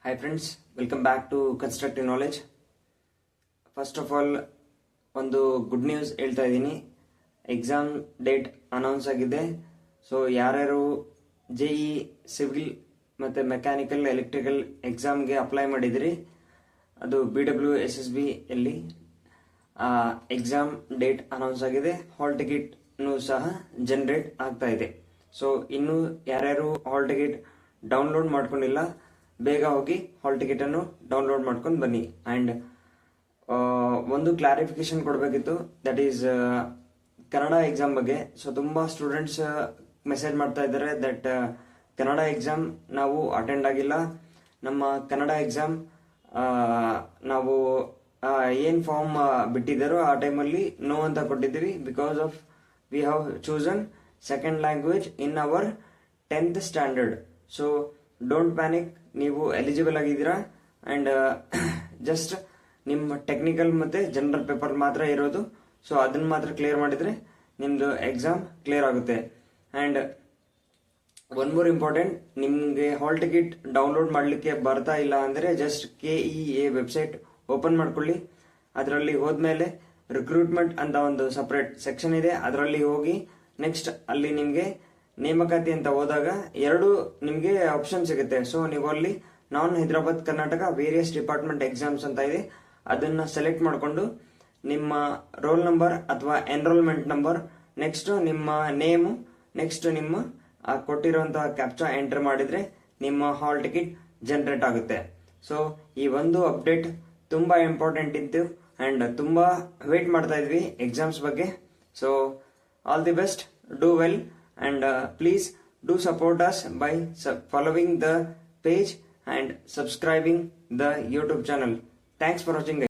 Hi friends, welcome back to Constructive Knowledge. First of all ಒಂದು good news ಹೇಳ್ತಾ ಇದ್ದೀನಿ. Exam date announce ಆಗಿದೆ. So ಯಾರ್ಯಾರು JEE civil ಮತ್ತು ಮೆಕ್ಯಾನಿಕಲ್ ಎಲೆಕ್ಟ್ರಿಕಲ್ ಎಕ್ಸಾಮ್ಗೆ ಅಪ್ಲೈ ಮಾಡಿದಿರಿ, ಅದು BWSSB ಯಲ್ಲಿ ಎಕ್ಸಾಮ್ ಡೇಟ್ ಅನೌನ್ಸ್ ಆಗಿದೆ. ಹಾಲ್ ಟಿಕೆಟ್ನು ಸಹ ಜನರೇಟ್ ಆಗ್ತಾ ಇದೆ. ಸೊ ಇನ್ನು ಯಾರ್ಯಾರು ಹಾಲ್ ಟಿಕೆಟ್ ಡೌನ್ಲೋಡ್ ಮಾಡ್ಕೊಂಡಿಲ್ಲ, ಬೇಗ ಹೋಗಿ ಹಾಲ್ ಟಿಕೆಟ್ ಅನ್ನು ಡೌನ್ಲೋಡ್ ಮಾಡ್ಕೊಂಡು ಬನ್ನಿ. ಅಂಡ್ ಒಂದು ಕ್ಲಾರಿಫಿಕೇಶನ್ ಕೊಡಬೇಕಿತ್ತು, ದಟ್ ಈಸ್ ಕನ್ನಡ ಎಕ್ಸಾಮ್ ಬಗ್ಗೆ. ಸೊ ತುಂಬಾ ಸ್ಟೂಡೆಂಟ್ಸ್ ಮೆಸೇಜ್ ಮಾಡ್ತಾ ಇದ್ದಾರೆ ದಟ್ ಕನ್ನಡ ಎಕ್ಸಾಮ್ ನಾವು ಅಟೆಂಡ್ ಆಗಿಲ್ಲ. ನಮ್ಮ ಕನ್ನಡ ಎಕ್ಸಾಮ್ ನಾವು ಏನ್ ಫಾರ್ಮ್ ಬಿಟ್ಟಿದ್ದಾರೋ ಆ ಟೈಮಲ್ಲಿ ನೋ ಅಂತ ಕೊಟ್ಟಿದ್ದೀವಿ, because of we have chosen second language in our 10th standard. So don't panic, ನೀವು ಎಲಿಜಿಬಲ್ ಆಗಿದ್ದೀರಾ. ಅಂಡ್ ಜಸ್ಟ್ ನಿಮ್ಮ ಟೆಕ್ನಿಕಲ್ ಮತ್ತೆ ಜನರಲ್ ಪೇಪರ್ ಮಾತ್ರ ಇರೋದು. ಸೊ ಅದನ್ನ ಮಾತ್ರ ಕ್ಲಿಯರ್ ಮಾಡಿದ್ರೆ ನಿಮ್ದು ಎಕ್ಸಾಮ್ ಕ್ಲಿಯರ್ ಆಗುತ್ತೆ. ಅಂಡ್ ಒನ್ ಮೋರ್ ಇಂಪಾರ್ಟೆಂಟ್, ನಿಮ್ಗೆ ಹಾಲ್ ಟಿಕೆಟ್ ಡೌನ್ಲೋಡ್ ಮಾಡಲಿಕ್ಕೆ ಬರ್ತಾ ಇಲ್ಲ ಅಂದ್ರೆ ಜಸ್ಟ್ KEA ವೆಬ್ಸೈಟ್ ಓಪನ್ ಮಾಡ್ಕೊಳ್ಳಿ. ಅದರಲ್ಲಿ ಹೋದ್ಮೇಲೆ ರಿಕ್ರೂಟ್ಮೆಂಟ್ ಅಂತ ಒಂದು ಸಪರೇಟ್ ಸೆಕ್ಷನ್ ಇದೆ, ಅದರಲ್ಲಿ ಹೋಗಿ ನೆಕ್ಸ್ಟ್ ಅಲ್ಲಿ ನಿಮ್ಗೆ ನೇಮಕಾತಿ ಅಂತ ಹೋದಾಗ ಎರಡು ನಿಮ್ಗೆ ಆಪ್ಷನ್ ಸಿಗುತ್ತೆ. ಸೊ ನೀವು ಅಲ್ಲಿ non Hyderabad Karnataka various department exams ಅಂತ ಇದೆ, ಅದನ್ನ ಸೆಲೆಕ್ಟ್ ಮಾಡಿಕೊಂಡು ನಿಮ್ಮ ರೋಲ್ ನಂಬರ್ ಅಥವಾ ಎನ್ರೋಲ್ಮೆಂಟ್ ನಂಬರ್, ನೆಕ್ಸ್ಟ್ ನಿಮ್ಮ ನೇಮು, ನೆಕ್ಸ್ಟ್ ನಿಮ್ಮ ಕೊಟ್ಟಿರುವಂತಹ ಕ್ಯಾಪ್ಚಾ ಎಂಟರ್ ಮಾಡಿದ್ರೆ ನಿಮ್ಮ ಹಾಲ್ ಟಿಕೆಟ್ ಜನರೇಟ್ ಆಗುತ್ತೆ. ಸೊ ಈ ಒಂದು ಅಪ್ಡೇಟ್ ತುಂಬಾ ಇಂಪಾರ್ಟೆಂಟ್ ಇತ್ತು ಅಂಡ್ ತುಂಬಾ ವೇಟ್ ಮಾಡ್ತಾ ಇದ್ವಿ ಎಕ್ಸಾಮ್ಸ್ ಬಗ್ಗೆ. So all the best, do well, and please do support us by following the page and subscribing the YouTube channel. Thanks for watching, guys.